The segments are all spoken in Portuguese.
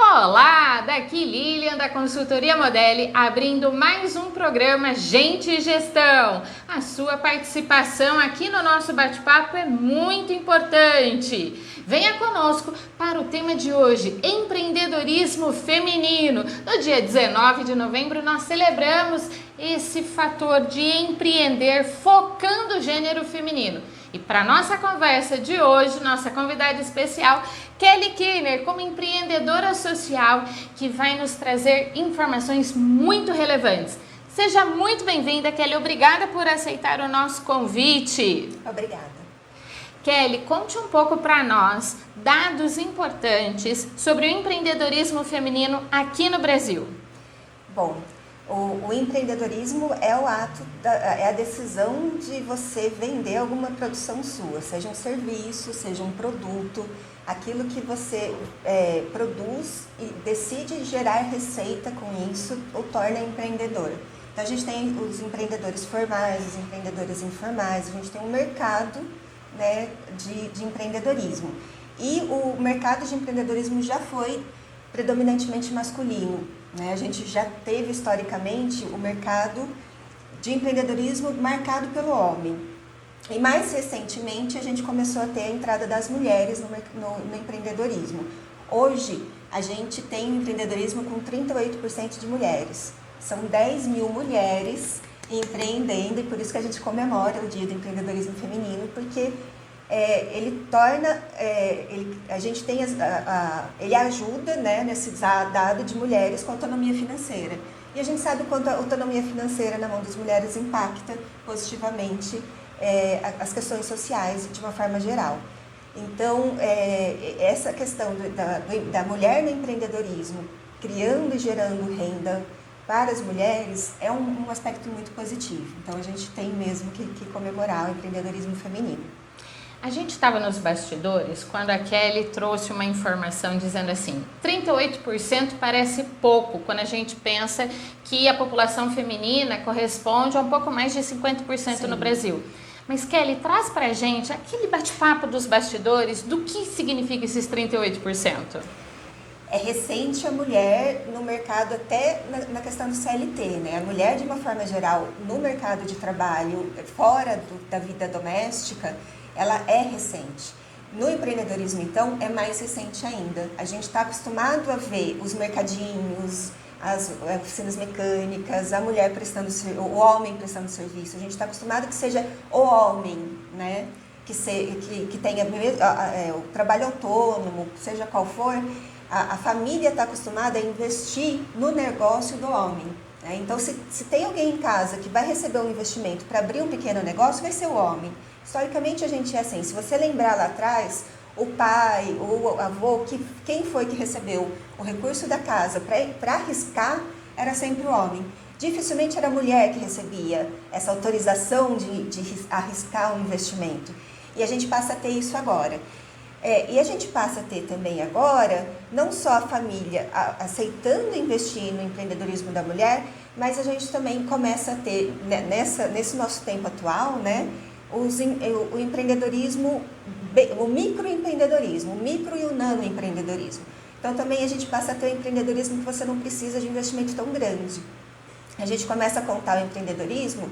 Olá, daqui Lilian da Consultoria Modeli, abrindo mais um programa Gente e Gestão. A sua participação aqui no nosso bate-papo é muito importante. Venha conosco para o tema de hoje, empreendedorismo feminino. No dia 19 de novembro nós celebramos esse fator de empreender focando o gênero feminino. E para nossa conversa de hoje, nossa convidada especial, Kelly Kirner, como empreendedora social, que vai nos trazer informações muito relevantes. Seja muito bem-vinda, Kelly. Obrigada por aceitar o nosso convite. Obrigada. Kelly, conte um pouco para nós dados importantes sobre o empreendedorismo feminino aqui no Brasil. Bom, o empreendedorismo é o ato, é a decisão de você vender alguma produção sua, seja um serviço, seja um produto, aquilo que você produz e decide gerar receita com isso o torna empreendedora. Então a gente tem os empreendedores formais, os empreendedores informais, a gente tem um mercado, né, de empreendedorismo. E o mercado de empreendedorismo já foi predominantemente masculino, né? A gente já teve historicamente o mercado de empreendedorismo marcado pelo homem. E mais recentemente a gente começou a ter a entrada das mulheres no empreendedorismo. Hoje a gente tem um empreendedorismo com 38% de mulheres. São 10 mil mulheres empreendendo e por isso que a gente comemora o Dia do Empreendedorismo Feminino, porque ele torna, a gente tem ele ajuda, né, nesse dado de mulheres com autonomia financeira. E a gente sabe quanto a autonomia financeira na mão das mulheres impacta positivamente as questões sociais de uma forma geral. Então, essa questão da mulher no empreendedorismo, criando e gerando renda para as mulheres, é um aspecto muito positivo. Então, a gente tem mesmo que comemorar o empreendedorismo feminino. A gente estava nos bastidores quando a Kelly trouxe uma informação dizendo assim, 38% parece pouco quando a gente pensa que a população feminina corresponde a um pouco mais de 50% Sim. no Brasil. Mas Kelly, traz pra gente aquele bate-papo dos bastidores do que significa esses 38%. É recente a mulher no mercado, até na questão do CLT, né? A mulher, de uma forma geral, no mercado de trabalho, fora da vida doméstica, ela é recente. No empreendedorismo, então, é mais recente ainda. A gente está acostumado a ver os mercadinhos, as oficinas mecânicas, a mulher prestando, o homem prestando serviço. A gente está acostumado que seja o homem, né? Que tenha o trabalho autônomo, seja qual for. A família está acostumada a investir no negócio do homem. Né? Então, se tem alguém em casa que vai receber um investimento para abrir um pequeno negócio, vai ser o homem. Historicamente, a gente é assim. Se você lembrar lá atrás, o pai, o avô, quem foi que recebeu o recurso da casa para arriscar, era sempre o homem. Dificilmente era a mulher que recebia essa autorização de arriscar um investimento. E a gente passa a ter isso agora. E a gente passa a ter também agora, não só a família aceitando investir no empreendedorismo da mulher, mas a gente também começa a ter, nesse nosso tempo atual, né, o empreendedorismo, o microempreendedorismo, o micro e o nanoempreendedorismo. Então também a gente passa a ter o empreendedorismo que você não precisa de investimento tão grande. A gente começa a contar o empreendedorismo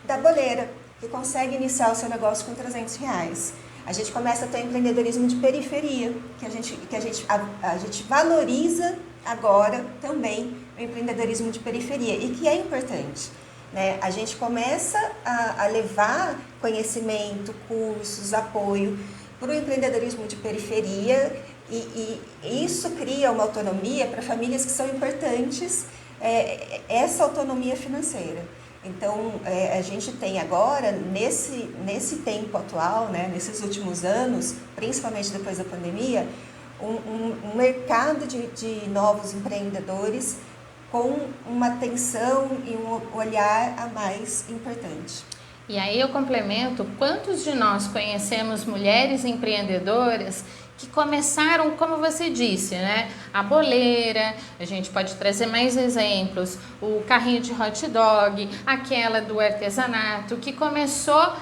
da boleira, que consegue iniciar o seu negócio com R$300. A gente começa a ter o empreendedorismo de periferia, que a gente valoriza agora também o empreendedorismo de periferia e que é importante. Né? A gente começa a levar conhecimento, cursos, apoio para o empreendedorismo de periferia e isso cria uma autonomia para famílias que são importantes, essa autonomia financeira. Então, a gente tem agora, nesse tempo atual, né, nesses últimos anos, principalmente depois da pandemia, um mercado de novos empreendedores com uma atenção e um olhar a mais importante. E aí eu complemento, quantos de nós conhecemos mulheres empreendedoras que começaram, como você disse, né? A boleira, a gente pode trazer mais exemplos, o carrinho de hot dog, aquela do artesanato, que começou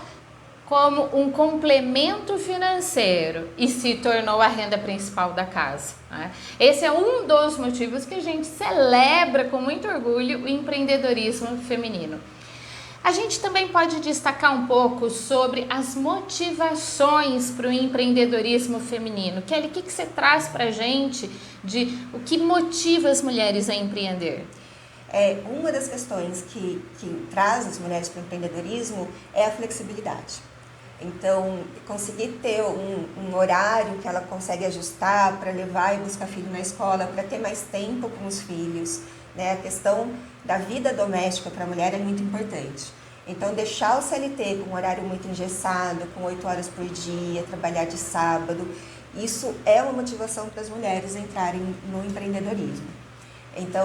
como um complemento financeiro e se tornou a renda principal da casa, né? Esse é um dos motivos que a gente celebra com muito orgulho o empreendedorismo feminino. A gente também pode destacar um pouco sobre as motivações para o empreendedorismo feminino. Kelly, o que você traz para a gente de o que motiva as mulheres a empreender? Uma das questões que traz as mulheres para o empreendedorismo é a flexibilidade. Então, conseguir ter um horário que ela consegue ajustar para levar e buscar filho na escola, para ter mais tempo com os filhos, né? A questão da vida doméstica para a mulher é muito importante. Então, deixar o CLT com um horário muito engessado, com 8 horas por dia, trabalhar de sábado, isso é uma motivação para as mulheres entrarem no empreendedorismo. Então,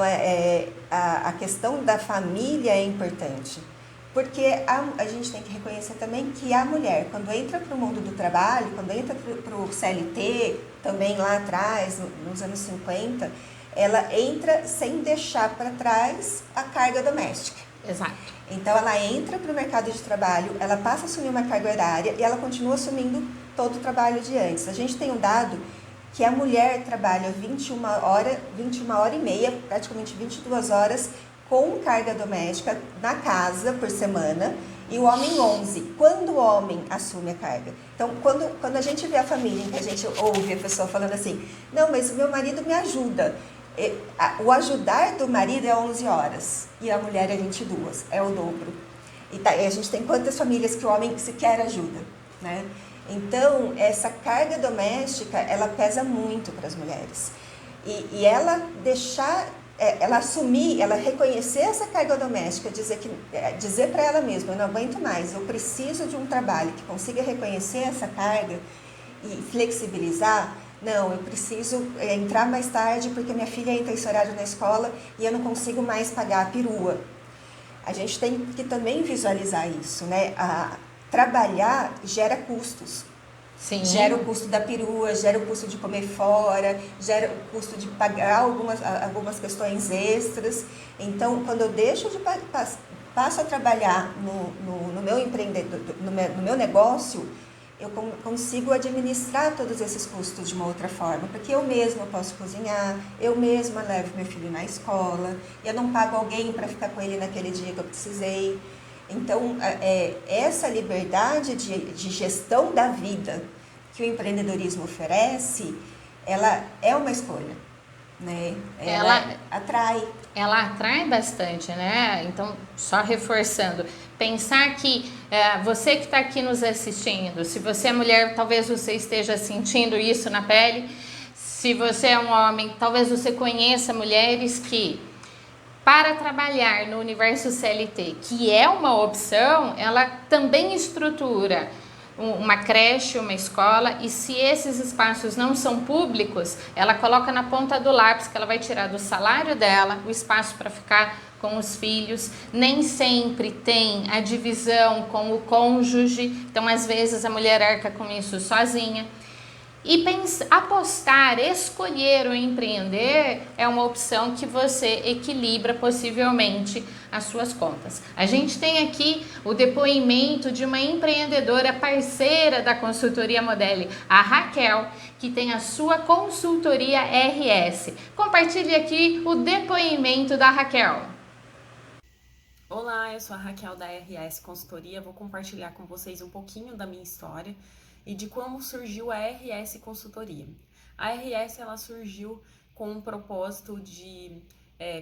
a questão da família é importante. Porque a gente tem que reconhecer também que a mulher, quando entra para o mundo do trabalho, quando entra para o CLT, também lá atrás, nos anos 50, ela entra sem deixar para trás a carga doméstica. Exato. Então, ela entra para o mercado de trabalho, ela passa a assumir uma carga horária e ela continua assumindo todo o trabalho de antes. A gente tem um dado que a mulher trabalha 21 horas e meia, praticamente 22 horas, com carga doméstica na casa por semana, e o homem 11, quando o homem assume a carga. Então, quando a gente vê a família, em que a gente ouve a pessoa falando assim, não, mas o meu marido me ajuda. O ajudar do marido é 11 horas, e a mulher é 22, é o dobro. E a gente tem quantas famílias que o homem sequer ajuda, né? Então, essa carga doméstica, ela pesa muito para as mulheres. E ela deixar... ela assumir, ela reconhecer essa carga doméstica, dizer para ela mesma, eu não aguento mais, eu preciso de um trabalho que consiga reconhecer essa carga e flexibilizar. Não, eu preciso entrar mais tarde porque minha filha entra esse horário na escola e eu não consigo mais pagar a perua. A gente tem que também visualizar isso, né? Trabalhar gera custos. Sim. Gera o custo da perua, gera o custo de comer fora, gera o custo de pagar algumas questões extras. Então, quando eu deixo de passo a trabalhar no meu empreendedor, no meu negócio, eu consigo administrar todos esses custos de uma outra forma, porque eu mesma posso cozinhar, eu mesma levo meu filho na escola, eu não pago alguém para ficar com ele naquele dia que eu precisei. Então, essa liberdade de gestão da vida que o empreendedorismo oferece, ela é uma escolha, né? Ela atrai. Ela atrai bastante, né? Então, só reforçando, pensar que você que está aqui nos assistindo, se você é mulher, talvez você esteja sentindo isso na pele. Se você é um homem, talvez você conheça mulheres que, para trabalhar no universo CLT, que é uma opção, ela também estrutura uma creche, uma escola, e se esses espaços não são públicos, ela coloca na ponta do lápis que ela vai tirar do salário dela o espaço para ficar com os filhos. Nem sempre tem a divisão com o cônjuge, então às vezes a mulher arca com isso sozinha. E apostar, escolher ou empreender é uma opção que você equilibra possivelmente as suas contas. A gente tem aqui o depoimento de uma empreendedora parceira da consultoria Modeli, a Raquel, que tem a sua consultoria RS. Compartilhe aqui o depoimento da Raquel. Olá, eu sou a Raquel da RS Consultoria, vou compartilhar com vocês um pouquinho da minha história e de como surgiu a RS Consultoria. A RS ela surgiu com um propósito de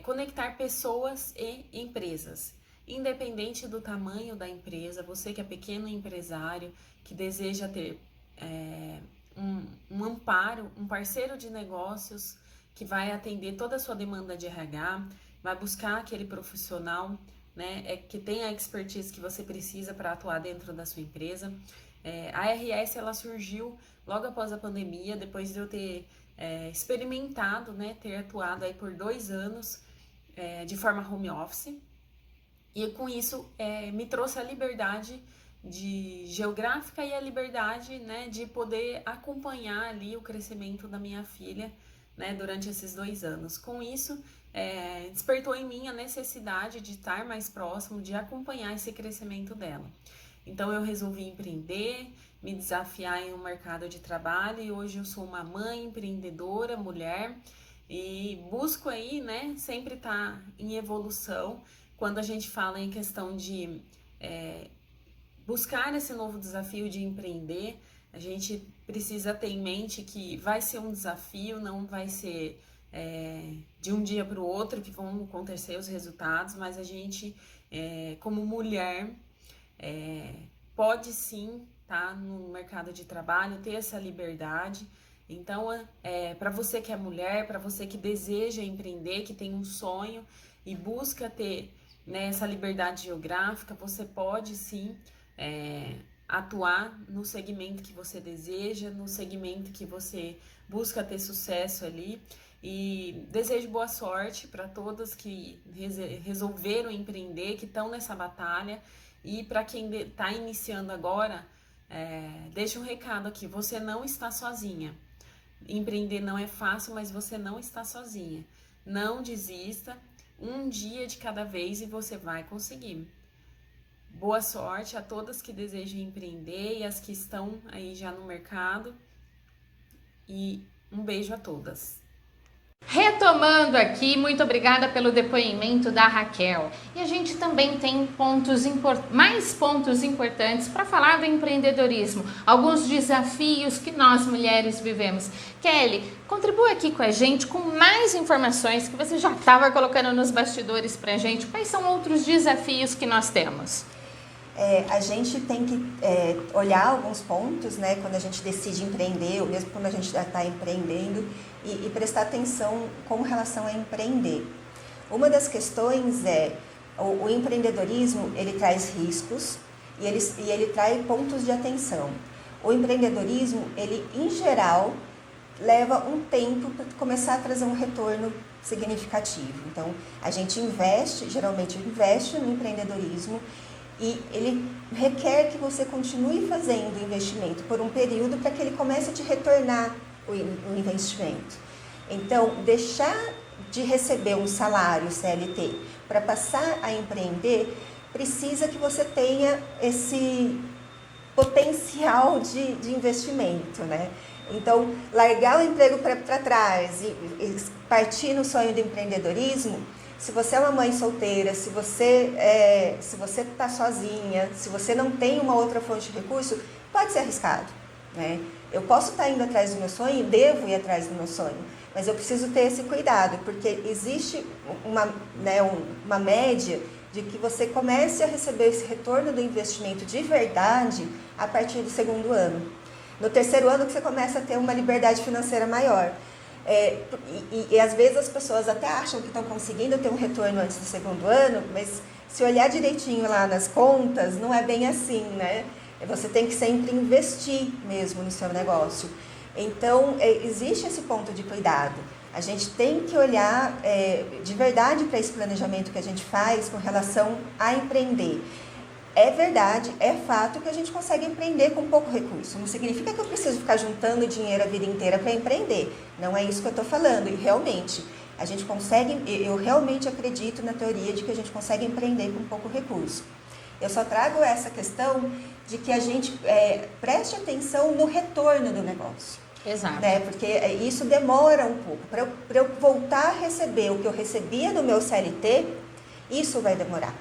conectar pessoas e empresas. Independente do tamanho da empresa, você que é pequeno empresário, que deseja ter um amparo, um parceiro de negócios que vai atender toda a sua demanda de RH, vai buscar aquele profissional, né, que tem a expertise que você precisa para atuar dentro da sua empresa. A RS ela surgiu logo após a pandemia, depois de eu ter experimentado, né, ter atuado aí por 2 anos de forma home office, e com isso me trouxe a liberdade geográfica e a liberdade, né, de poder acompanhar ali o crescimento da minha filha, né, durante esses 2 anos. Com isso, despertou em mim a necessidade de estar mais próximo, de acompanhar esse crescimento dela. Então eu resolvi empreender, me desafiar em um mercado de trabalho e hoje eu sou uma mãe empreendedora, mulher, e busco aí, né, sempre estar em evolução. Quando a gente fala em questão de buscar esse novo desafio de empreender, a gente precisa ter em mente que vai ser um desafio, não vai ser de um dia para o outro que vão acontecer os resultados, mas a gente, como mulher, pode sim estar no mercado de trabalho, ter essa liberdade. Então, para você que é mulher, para você que deseja empreender, que tem um sonho e busca ter, né, essa liberdade geográfica, você pode sim atuar no segmento que você deseja, no segmento que você busca ter sucesso ali. E desejo boa sorte para todas que resolveram empreender, que estão nessa batalha. E para quem está iniciando agora, deixa um recado aqui: você não está sozinha. Empreender não é fácil, mas você não está sozinha. Não desista, um dia de cada vez e você vai conseguir. Boa sorte a todas que desejam empreender e as que estão aí já no mercado. E um beijo a todas. Retomando aqui, muito obrigada pelo depoimento da Raquel. E a gente também tem mais pontos importantes para falar do empreendedorismo, alguns desafios que nós mulheres vivemos. Kelly, contribua aqui com a gente com mais informações que você já estava colocando nos bastidores para a gente. Quais são outros desafios que nós temos? A gente tem que olhar alguns pontos, né, quando a gente decide empreender, ou mesmo quando a gente já está empreendendo, e prestar atenção com relação a empreender. Uma das questões o empreendedorismo, ele traz riscos e ele traz pontos de atenção. O empreendedorismo, ele em geral leva um tempo para começar a trazer um retorno significativo. Então, a gente geralmente investe no empreendedorismo, e ele requer que você continue fazendo o investimento por um período para que ele comece a te retornar o investimento. Então, deixar de receber um salário CLT para passar a empreender, precisa que você tenha esse potencial de investimento, né? Então, largar o emprego para trás e partir no sonho do empreendedorismo. Se você é uma mãe solteira, se você está sozinha, se você não tem uma outra fonte de recurso, pode ser arriscado, né? Eu posso estar indo atrás do meu sonho, devo ir atrás do meu sonho, mas eu preciso ter esse cuidado, porque existe uma média de que você comece a receber esse retorno do investimento de verdade a partir do segundo ano. No terceiro ano que você começa a ter uma liberdade financeira maior. E às vezes as pessoas até acham que estão conseguindo ter um retorno antes do segundo ano, mas se olhar direitinho lá nas contas, não é bem assim, né? Você tem que sempre investir mesmo no seu negócio. Então, existe esse ponto de cuidado. A gente tem que olhar de verdade para esse planejamento que a gente faz com relação a empreender. É verdade, é fato que a gente consegue empreender com pouco recurso. Não significa que eu preciso ficar juntando dinheiro a vida inteira para empreender. Não é isso que eu estou falando. E realmente, a gente consegue, eu realmente acredito na teoria de que a gente consegue empreender com pouco recurso. Eu só trago essa questão de que a gente preste atenção no retorno do negócio. Exato. Né? Porque isso demora um pouco. Para eu voltar a receber o que eu recebia do meu CLT, isso vai demorar.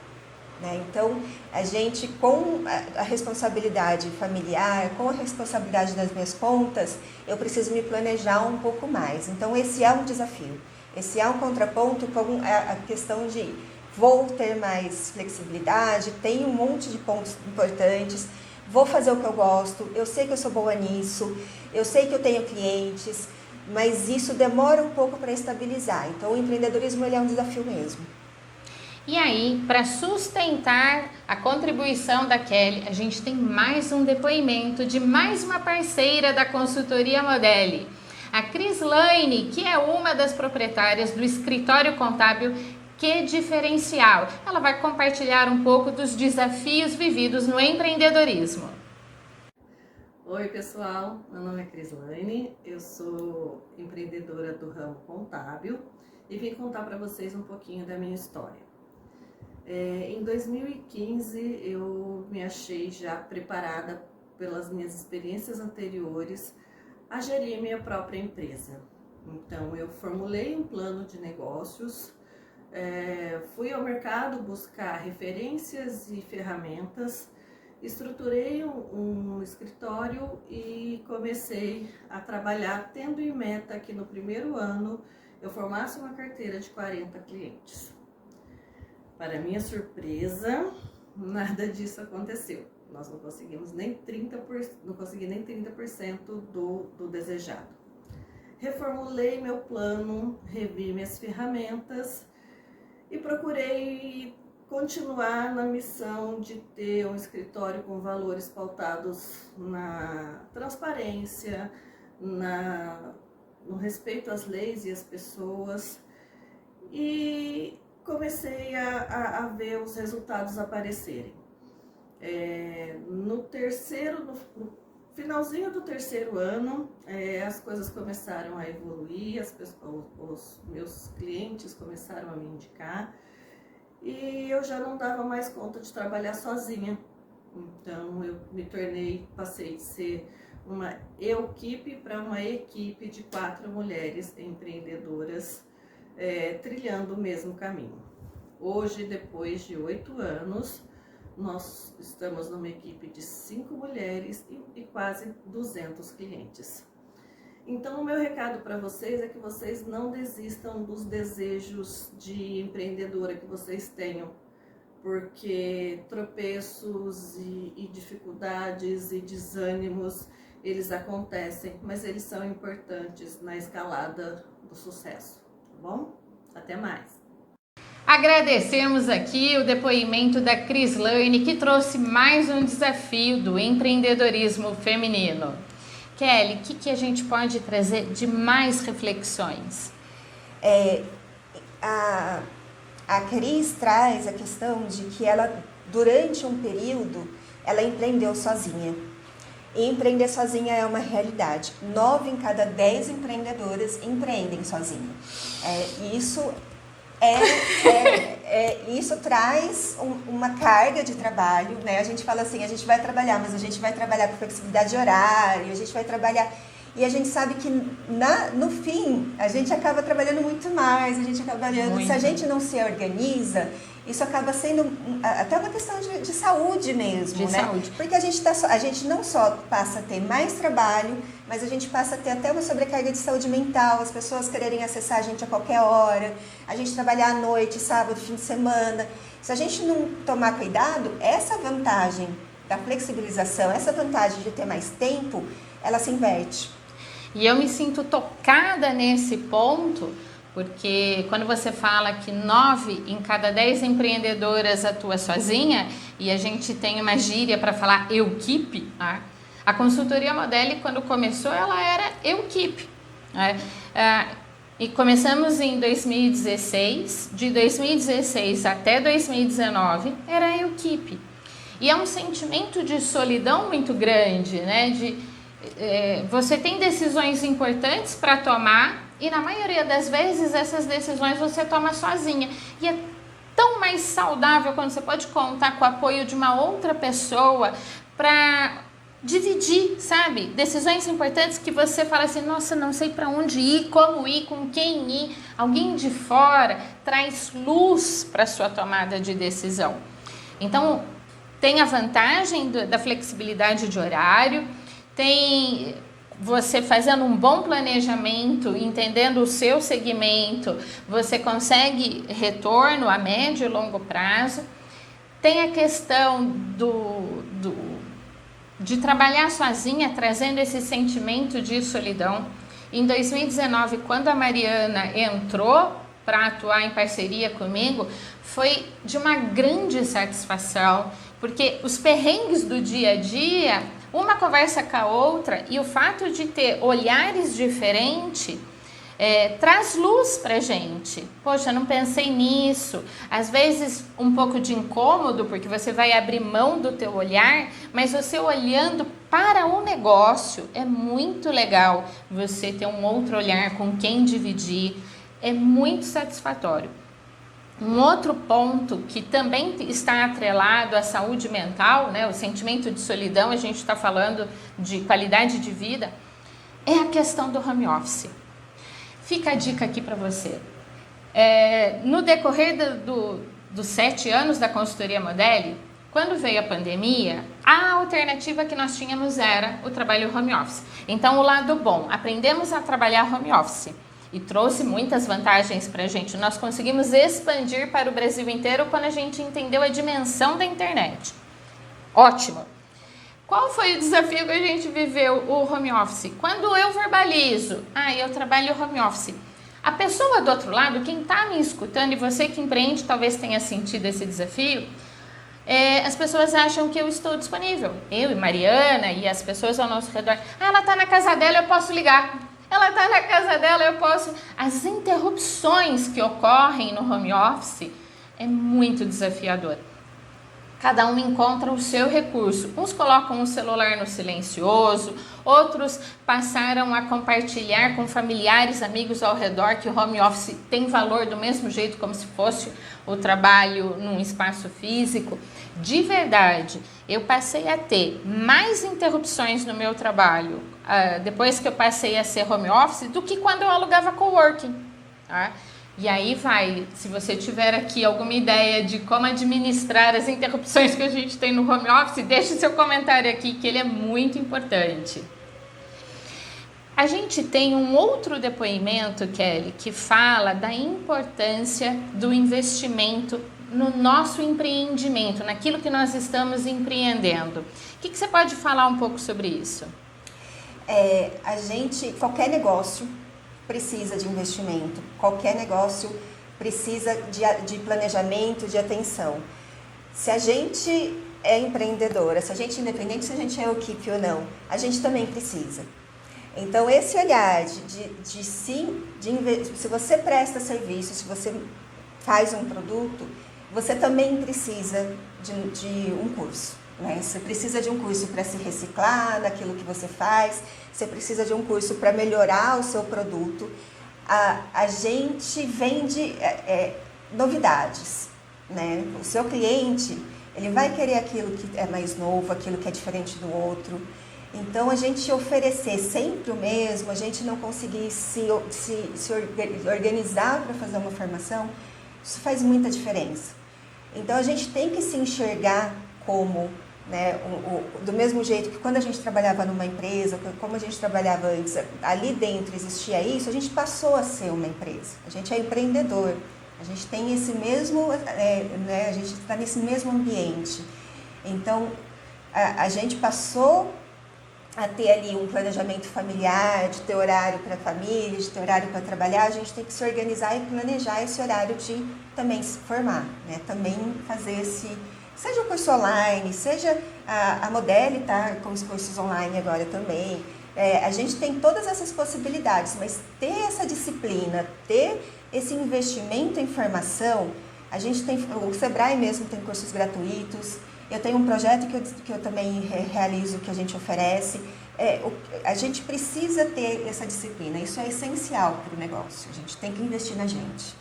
Né? Então, a gente, com a responsabilidade familiar, com a responsabilidade das minhas contas, eu preciso me planejar um pouco mais. Então, esse é um desafio. Esse é um contraponto com a questão de vou ter mais flexibilidade, tenho um monte de pontos importantes, vou fazer o que eu gosto, eu sei que eu sou boa nisso, eu sei que eu tenho clientes, mas isso demora um pouco para estabilizar. Então, o empreendedorismo ele é um desafio mesmo. E aí, para sustentar a contribuição da Kelly, a gente tem mais um depoimento de mais uma parceira da consultoria Modelli, a Crislaine, que é uma das proprietárias do escritório contábil Que Diferencial. Ela vai compartilhar um pouco dos desafios vividos no empreendedorismo. Oi pessoal, meu nome é Crislaine, eu sou empreendedora do ramo contábil e vim contar para vocês um pouquinho da minha história. Em 2015 eu me achei já preparada pelas minhas experiências anteriores a gerir minha própria empresa. Então eu formulei um plano de negócios, fui ao mercado buscar referências e ferramentas, estruturei um escritório e comecei a trabalhar tendo em meta que no primeiro ano eu formasse uma carteira de 40 clientes. Para minha surpresa, nada disso aconteceu. Nós não conseguimos nem 30%, não consegui nem 30% do desejado. Reformulei meu plano, revi minhas ferramentas e procurei continuar na missão de ter um escritório com valores pautados na transparência, no respeito às leis e às pessoas, e comecei a ver os resultados aparecerem. No finalzinho do terceiro ano, as coisas começaram a evoluir, os meus clientes começaram a me indicar e eu já não dava mais conta de trabalhar sozinha. Então eu passei de ser uma equipe para uma equipe de 4 mulheres empreendedoras trilhando o mesmo caminho. Hoje, depois de 8 anos, nós estamos numa equipe de 5 mulheres e quase 200 clientes. Então, o meu recado para vocês é que vocês não desistam dos desejos de empreendedora que vocês tenham, porque tropeços e dificuldades e desânimos, eles acontecem, mas eles são importantes na escalada do sucesso, tá bom? Até mais! Agradecemos aqui o depoimento da Crislane, que trouxe mais um desafio do empreendedorismo feminino. Kelly, o que a gente pode trazer de mais reflexões? A Cris traz a questão de que ela, durante um período, ela empreendeu sozinha. E empreender sozinha é uma realidade. 9 em cada 10 empreendedoras empreendem sozinha. Isso traz uma carga de trabalho, né? A gente fala assim, a gente vai trabalhar, mas a gente vai trabalhar com flexibilidade de horário, a gente vai trabalhar... E a gente sabe que no fim, a gente acaba trabalhando muito mais, a gente acaba trabalhando... Se a gente não se organiza, isso acaba sendo até uma questão de saúde mesmo, né? Saúde. Porque a gente não só passa a ter mais trabalho, mas a gente passa a ter até uma sobrecarga de saúde mental, as pessoas quererem acessar a gente a qualquer hora, a gente trabalhar à noite, sábado, fim de semana. Se a gente não tomar cuidado, essa vantagem da flexibilização, essa vantagem de ter mais tempo, ela se inverte. E eu me sinto tocada nesse ponto, porque quando você fala que 9 em cada 10 empreendedoras atua sozinha, e a gente tem uma gíria para falar equipe, tá? A consultoria Modeli, quando começou, ela era equipe, né? E começamos em 2016, de 2016 até 2019, era equipe. E é um sentimento de solidão muito grande, né? Você tem decisões importantes para tomar e na maioria das vezes essas decisões você toma sozinha. E é tão mais saudável quando você pode contar com o apoio de uma outra pessoa para dividir, sabe? Decisões importantes que você fala assim, nossa, não sei para onde ir, como ir, com quem ir. Alguém de fora traz luz para sua tomada de decisão. Então, tem a vantagem da flexibilidade de horário, tem você fazendo um bom planejamento, entendendo o seu segmento, você consegue retorno a médio e longo prazo. Tem a questão de trabalhar sozinha, trazendo esse sentimento de solidão. Em 2019, quando a Mariana entrou para atuar em parceria comigo, foi de uma grande satisfação, porque os perrengues do dia a dia, uma conversa com a outra, e o fato de ter olhares diferentes traz luz pra gente. Poxa, não pensei nisso. Às vezes um pouco de incômodo, porque você vai abrir mão do teu olhar, mas você olhando para o negócio, é muito legal você ter um outro olhar com quem dividir, é muito satisfatório. Um outro ponto que também está atrelado à saúde mental, né, o sentimento de solidão, a gente está falando de qualidade de vida, é a questão do home office. Fica a dica aqui para você. No decorrer dos 7 anos da consultoria Modelli, quando veio a pandemia, a alternativa que nós tínhamos era o trabalho home office. Então, o lado bom, aprendemos a trabalhar home office e trouxe muitas vantagens para a gente. Nós conseguimos expandir para o Brasil inteiro quando a gente entendeu a dimensão da internet. Ótimo! Qual foi o desafio que a gente viveu, o home office? Quando eu verbalizo, eu trabalho home office. A pessoa do outro lado, quem está me escutando, e você que empreende talvez tenha sentido esse desafio, as pessoas acham que eu estou disponível. Eu e Mariana e as pessoas ao nosso redor. Ela está na casa dela, eu posso ligar. Ela está na casa dela, eu posso... As interrupções que ocorrem no home office é muito desafiador. Cada um encontra o seu recurso. Uns colocam o celular no silencioso, outros passaram a compartilhar com familiares, amigos ao redor que o home office tem valor do mesmo jeito como se fosse o trabalho num espaço físico. De verdade, eu passei a ter mais interrupções no meu trabalho depois que eu passei a ser home office do que quando eu alugava coworking, tá? E aí se você tiver aqui alguma ideia de como administrar as interrupções que a gente tem no home office, deixe seu comentário aqui que ele é muito importante. A gente tem um outro depoimento, Kelly, que fala da importância do investimento no nosso empreendimento, naquilo que nós estamos empreendendo. O que você pode falar um pouco sobre isso? Qualquer negócio precisa de investimento, qualquer negócio precisa de planejamento, de atenção. Se a gente é empreendedora, se a gente é independente, se a gente é equipe ou não, a gente também precisa. Então, esse olhar se você presta serviço, se você faz um produto, você também precisa de um curso, né? Você precisa de um curso para se reciclar naquilo que você faz, você precisa de um curso para melhorar o seu produto. A gente vende novidades, né? O seu cliente, ele vai querer aquilo que é mais novo, aquilo que é diferente do outro. Então, a gente oferecer sempre o mesmo, a gente não conseguir se organizar para fazer uma formação, isso faz muita diferença. Então, a gente tem que se enxergar como, né, do mesmo jeito que quando a gente trabalhava numa empresa, como a gente trabalhava antes, ali dentro existia isso, a gente passou a ser uma empresa. A gente é empreendedor, a gente tem esse mesmo, a gente está nesse mesmo ambiente. Então, a gente passou a ter ali um planejamento familiar, de ter horário para a família, de ter horário para trabalhar, a gente tem que se organizar e planejar esse horário de também se formar, né? Também fazer seja o curso online, seja a Modelli tá com os cursos online agora também. A gente tem todas essas possibilidades, mas ter essa disciplina, ter esse investimento em formação, a gente tem, o Sebrae mesmo tem cursos gratuitos. Eu tenho um projeto que eu também realizo, que a gente oferece. A gente precisa ter essa disciplina, isso é essencial para o negócio, a gente tem que investir na gente.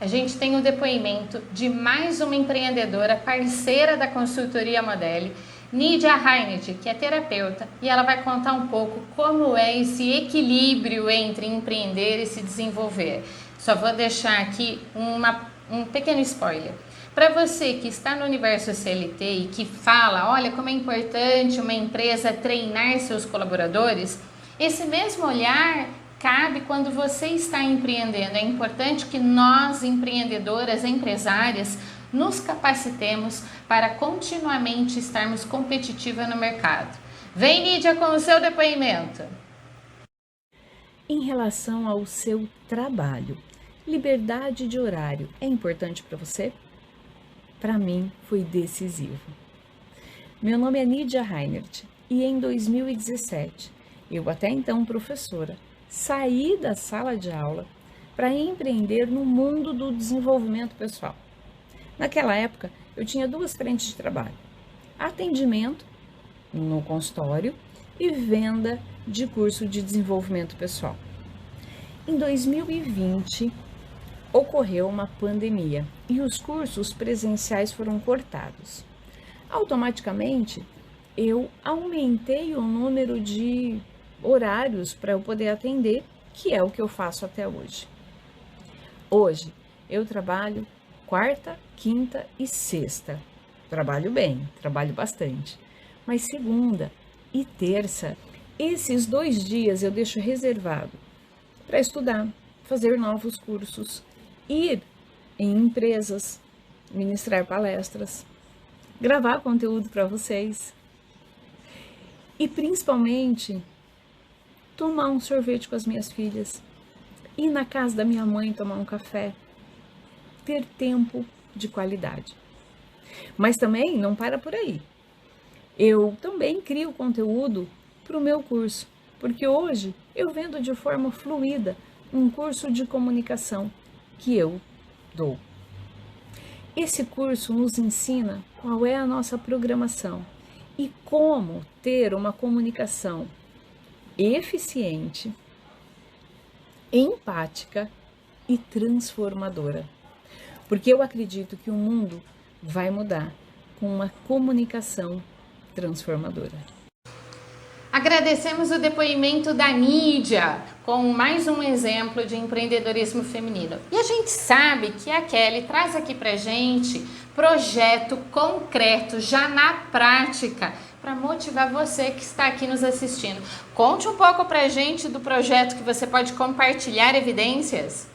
A gente tem o depoimento de mais uma empreendedora parceira da consultoria Modelli, Nidia Reinert, que é terapeuta, e ela vai contar um pouco como é esse equilíbrio entre empreender e se desenvolver. Só vou deixar aqui um pequeno spoiler. Para você que está no universo CLT e que fala, olha como é importante uma empresa treinar seus colaboradores, esse mesmo olhar cabe quando você está empreendendo. É importante que nós, empreendedoras, empresárias, nos capacitemos para continuamente estarmos competitivas no mercado. Vem, Nídia, com o seu depoimento. Em relação ao seu trabalho, liberdade de horário é importante para você? Para mim, foi decisivo. Meu nome é Nidia Reinert e em 2017, eu até então professora, saí da sala de aula para empreender no mundo do desenvolvimento pessoal. Naquela época, eu tinha 2 frentes de trabalho: atendimento no consultório e venda de curso de desenvolvimento pessoal. Em 2020, ocorreu uma pandemia e os cursos presenciais foram cortados. Automaticamente, eu aumentei o número de horários para eu poder atender, que é o que eu faço até hoje. Hoje, eu trabalho quarta, quinta e sexta. Trabalho bem, trabalho bastante. Mas segunda e terça, esses 2 dias eu deixo reservado para estudar, fazer novos cursos, ir em empresas, ministrar palestras, gravar conteúdo para vocês e principalmente tomar um sorvete com as minhas filhas, ir na casa da minha mãe tomar um café, ter tempo de qualidade. Mas também não para por aí. Eu também crio conteúdo para o meu curso, porque hoje eu vendo de forma fluida um curso de comunicação que eu dou. Esse curso nos ensina qual é a nossa programação e como ter uma comunicação eficiente, empática e transformadora. Porque eu acredito que o mundo vai mudar com uma comunicação transformadora. Agradecemos o depoimento da Nídia, com mais um exemplo de empreendedorismo feminino. E a gente sabe que a Kelly traz aqui pra gente projeto concreto, já na prática, para motivar você que está aqui nos assistindo. Conte um pouco pra gente do projeto que você pode compartilhar evidências.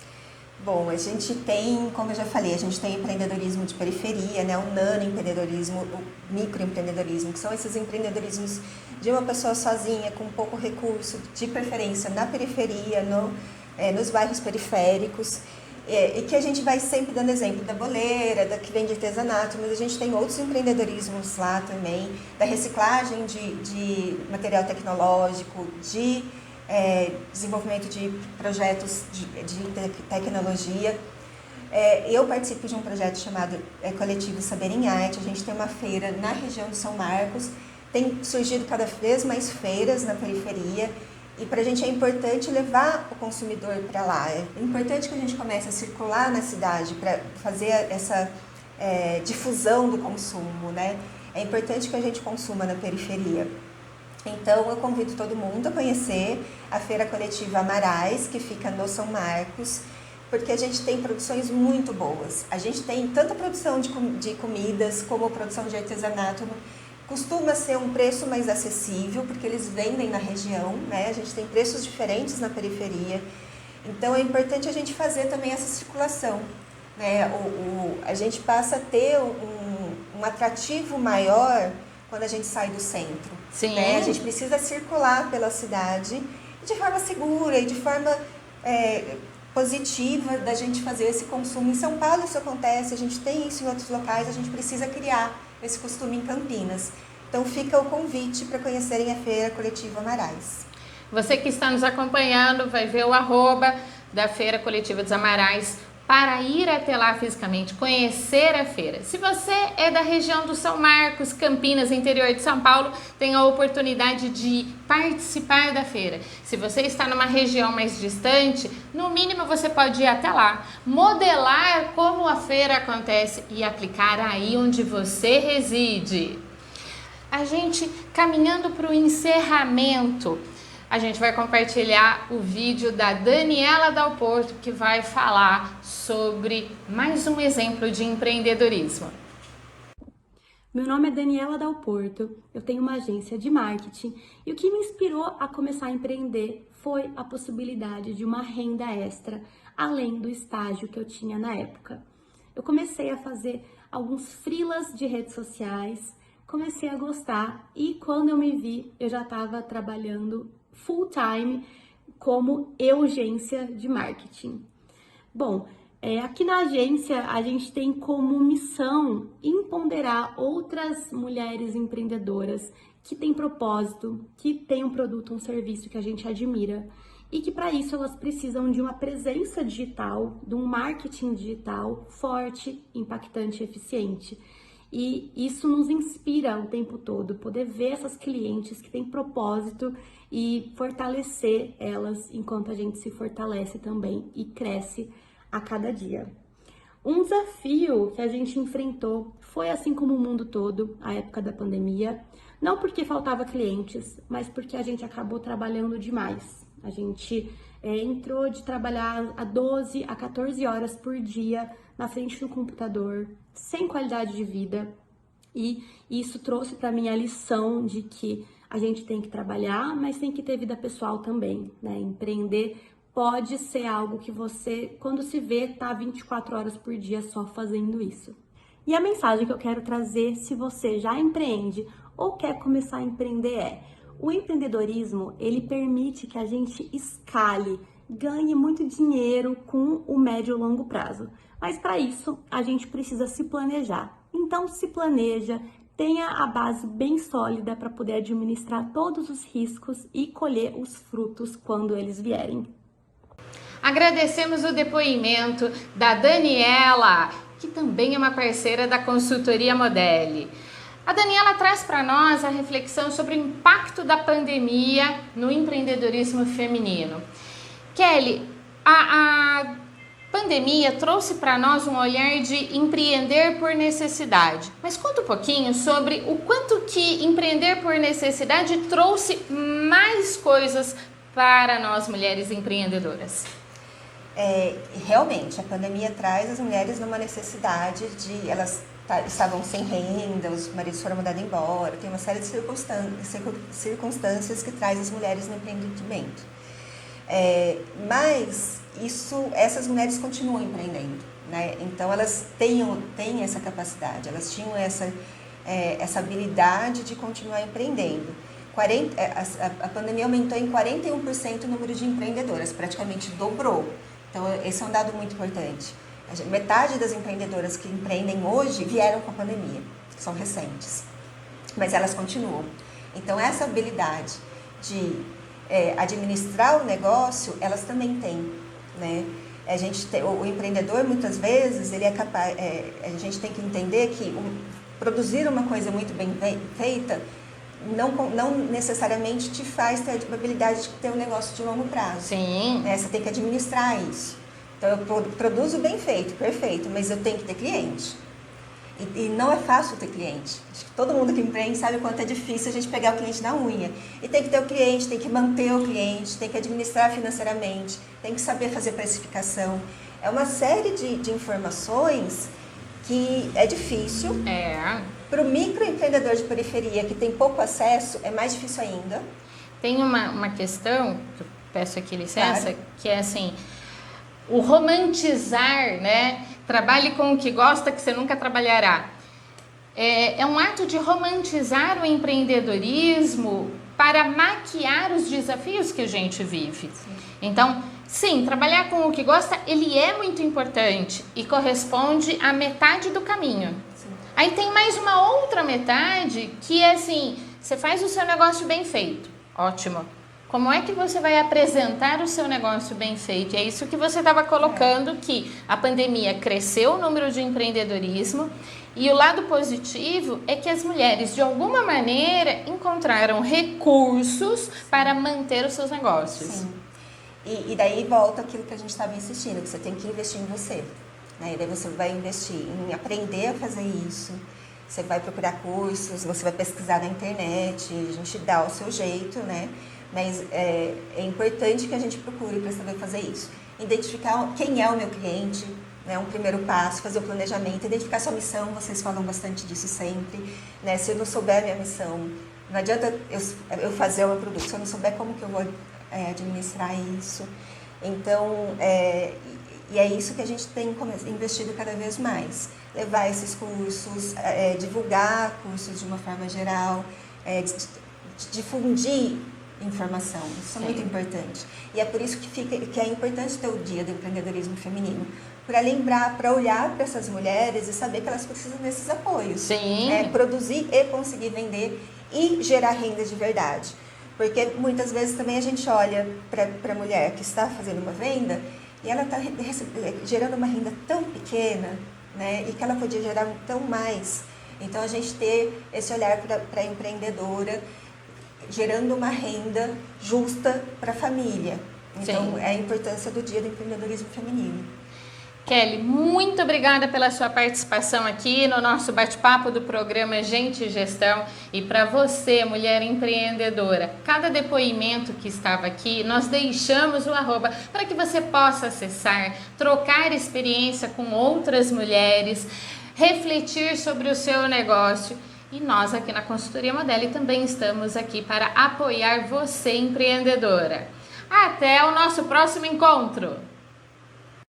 Bom, a gente tem, como eu já falei, a gente tem empreendedorismo de periferia, né? O nanoempreendedorismo, o microempreendedorismo, que são esses empreendedorismos de uma pessoa sozinha, com pouco recurso, de preferência na periferia, nos bairros periféricos, e que a gente vai sempre dando exemplo da boleira, da que vende artesanato, mas a gente tem outros empreendedorismos lá também, da reciclagem de material tecnológico, de desenvolvimento de projetos de tecnologia. Eu participo de um projeto chamado Coletivo Saber em Arte. A gente tem uma feira na região de São Marcos, tem surgido cada vez mais feiras na periferia e para a gente é importante levar o consumidor para lá. É importante que a gente comece a circular na cidade para fazer essa difusão do consumo, né? É importante que a gente consuma na periferia. Então, eu convido todo mundo a conhecer a Feira Coletiva Amarais, que fica no São Marcos, porque a gente tem produções muito boas. A gente tem tanta produção de comidas como produção de artesanato. Costuma ser um preço mais acessível, porque eles vendem na região, né? A gente tem preços diferentes na periferia. Então, é importante a gente fazer também essa circulação, né? A gente passa a ter um atrativo maior quando a gente sai do centro. Sim. Né? A gente precisa circular pela cidade de forma segura e de forma positiva da gente fazer esse consumo. Em São Paulo isso acontece, a gente tem isso em outros locais, a gente precisa criar esse costume em Campinas. Então fica o convite para conhecerem a Feira Coletiva Amarais. Você que está nos acompanhando vai ver o @ da Feira Coletiva dos Amarais para ir até lá fisicamente, conhecer a feira. Se você é da região do São Marcos, Campinas, interior de São Paulo, tem a oportunidade de participar da feira. Se você está numa região mais distante, no mínimo você pode ir até lá, modelar como a feira acontece e aplicar aí onde você reside. A gente caminhando para o encerramento, a gente vai compartilhar o vídeo da Daniela Dal Porto, que vai falar sobre mais um exemplo de empreendedorismo. Meu nome é Daniela Dal Porto, eu tenho uma agência de marketing e o que me inspirou a começar a empreender foi a possibilidade de uma renda extra, além do estágio que eu tinha na época. Eu comecei a fazer alguns freelas de redes sociais, comecei a gostar e quando eu me vi, eu já estava trabalhando full time como agência de marketing. Bom, aqui na agência a gente tem como missão empoderar outras mulheres empreendedoras que têm propósito, que têm um produto, um serviço que a gente admira e que para isso elas precisam de uma presença digital, de um marketing digital forte, impactante e eficiente. E isso nos inspira o tempo todo, poder ver essas clientes que têm propósito e fortalecer elas enquanto a gente se fortalece também e cresce a cada dia. Um desafio que a gente enfrentou foi, assim como o mundo todo, a época da pandemia, não porque faltava clientes, mas porque a gente acabou trabalhando demais. A gente entrou de trabalhar a 12 a 14 horas por dia na frente do computador, sem qualidade de vida, e isso trouxe para mim a lição de que a gente tem que trabalhar, mas tem que ter vida pessoal também, né? Empreender pode ser algo que você, quando se vê, tá 24 horas por dia só fazendo isso. E a mensagem que eu quero trazer, se você já empreende ou quer começar a empreender, é: o empreendedorismo, ele permite que a gente escale, ganhe muito dinheiro com o médio e longo prazo. Mas para isso, a gente precisa se planejar. Então, se planeja, tenha a base bem sólida para poder administrar todos os riscos e colher os frutos quando eles vierem. Agradecemos o depoimento da Daniela, que também é uma parceira da consultoria Modeli. A Daniela traz para nós a reflexão sobre o impacto da pandemia no empreendedorismo feminino. Kelly, a pandemia trouxe para nós um olhar de empreender por necessidade. Mas conta um pouquinho sobre o quanto que empreender por necessidade trouxe mais coisas para nós mulheres empreendedoras. Realmente, a pandemia traz as mulheres numa necessidade de... Elas estavam sem renda, os maridos foram mandados embora, tem uma série de circunstâncias que traz as mulheres no empreendimento. Mas essas mulheres continuam empreendendo, né? Então elas têm essa capacidade, elas tinham essa habilidade de continuar empreendendo. A pandemia aumentou em 41% o número de empreendedoras, praticamente dobrou. Então esse é um dado muito importante. Metade das empreendedoras que empreendem hoje vieram com a pandemia, são recentes, mas elas continuam. Então essa habilidade de administrar o negócio, elas também têm, né? O empreendedor, muitas vezes, ele é capaz, a gente tem que entender que produzir uma coisa muito bem feita não necessariamente te faz ter a habilidade de ter um negócio de longo prazo. Sim. Você tem que administrar isso. Então, eu produzo bem feito, perfeito, mas eu tenho que ter cliente. E não é fácil ter cliente. Acho que todo mundo que empreende sabe o quanto é difícil a gente pegar o cliente na unha. E tem que ter o cliente, tem que manter o cliente, tem que administrar financeiramente, tem que saber fazer precificação. É uma série de informações que é difícil. Para o microempreendedor de periferia que tem pouco acesso, é mais difícil ainda. Tem uma questão, eu peço aqui licença, claro, que é assim... O romantizar, né? Trabalhe com o que gosta, que você nunca trabalhará. É um ato de romantizar o empreendedorismo para maquiar os desafios que a gente vive. Sim. Então, sim, trabalhar com o que gosta, ele é muito importante e corresponde à metade do caminho. Sim. Aí tem mais uma outra metade que é assim, você faz o seu negócio bem feito, ótimo. Como é que você vai apresentar o seu negócio bem feito? E é isso que você estava colocando, que a pandemia cresceu o número de empreendedorismo e o lado positivo é que as mulheres, de alguma maneira, encontraram recursos para manter os seus negócios. Sim. E daí volta aquilo que a gente estava insistindo, que você tem que investir em você. Né? E daí você vai investir em aprender a fazer isso, você vai procurar cursos, você vai pesquisar na internet, a gente dá o seu jeito, né? Mas é importante que a gente procure para saber fazer isso. Identificar quem é o meu cliente, né? Um primeiro passo, fazer o planejamento, identificar sua missão, vocês falam bastante disso sempre. Né? Se eu não souber a minha missão, não adianta eu fazer o meu produto, se eu não souber como que eu vou administrar isso. Então, e é isso que a gente tem investido cada vez mais. Levar esses cursos, divulgar cursos de uma forma geral, difundir informação, isso é muito importante. E é por isso que é importante ter o Dia do Empreendedorismo Feminino, para lembrar, para olhar para essas mulheres e saber que elas precisam desses apoios. Sim. Produzir e conseguir vender e gerar renda de verdade. Porque muitas vezes também a gente olha para a mulher que está fazendo uma venda e ela está gerando uma renda tão pequena, né, e que ela podia gerar tão mais. Então a gente ter esse olhar para a empreendedora, gerando uma renda justa para a família. Então, é a importância do Dia do Empreendedorismo Feminino. Kelly, muito obrigada pela sua participação aqui no nosso bate-papo do programa Gente e Gestão. E para você, mulher empreendedora, cada depoimento que estava aqui, nós deixamos o @ para que você possa acessar, trocar experiência com outras mulheres, refletir sobre o seu negócio. E nós aqui na Consultoria Modeli também estamos aqui para apoiar você, empreendedora. Até o nosso próximo encontro!